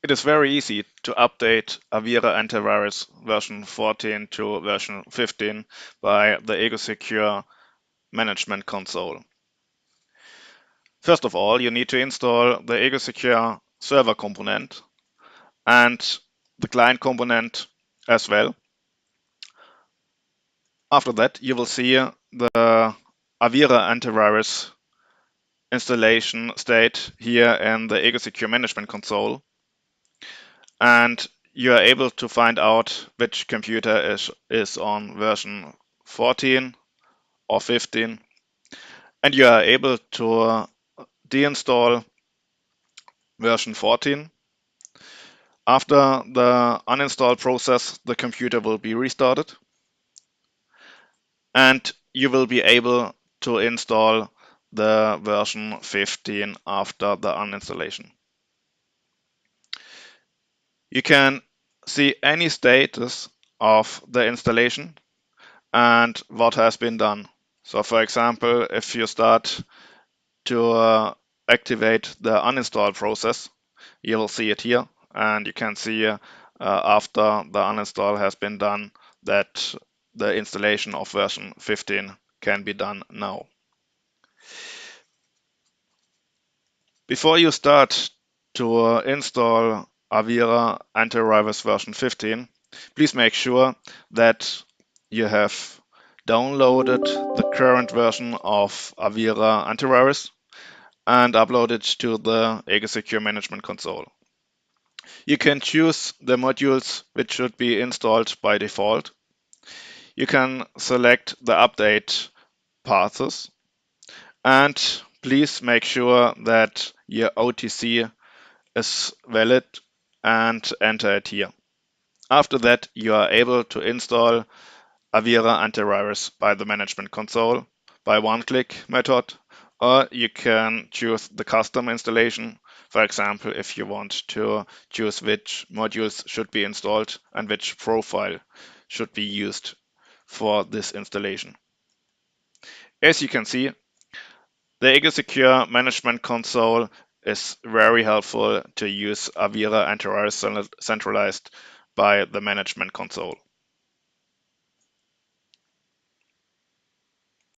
It is very easy to update Avira Antivirus version 14 to version 15 by the EgoSecure Management Console. First of all, you need to install the EgoSecure server component and the client component as well. After that, you will see the Avira Antivirus installation state here in the EgoSecure Management Console. And you are able to find out which computer is on version 14 or 15, and you are able to deinstall version 14. After the uninstall process, the computer will be restarted, and you will be able to install the version 15 after the uninstallation. You can see any status of the installation and what has been done. So for example, if you start to activate the uninstall process, you will see it here, and you can see after the uninstall has been done that the installation of version 15 can be done now. Before you start to install Avira Antivirus version 15, please make sure that you have downloaded the current version of Avira Antivirus and upload it to the EgoSecure Management Console. You can choose the modules which should be installed by default. You can select the update paths, and please make sure that your OTC is valid and enter it here. After that, you are able to install Avira Antivirus by the Management Console by one-click method, or you can choose the custom installation. For example, if you want to choose which modules should be installed and which profile should be used for this installation. As you can see, the EgoSecure Management Console is very helpful to use Avira Antivirus centralized by the Management Console.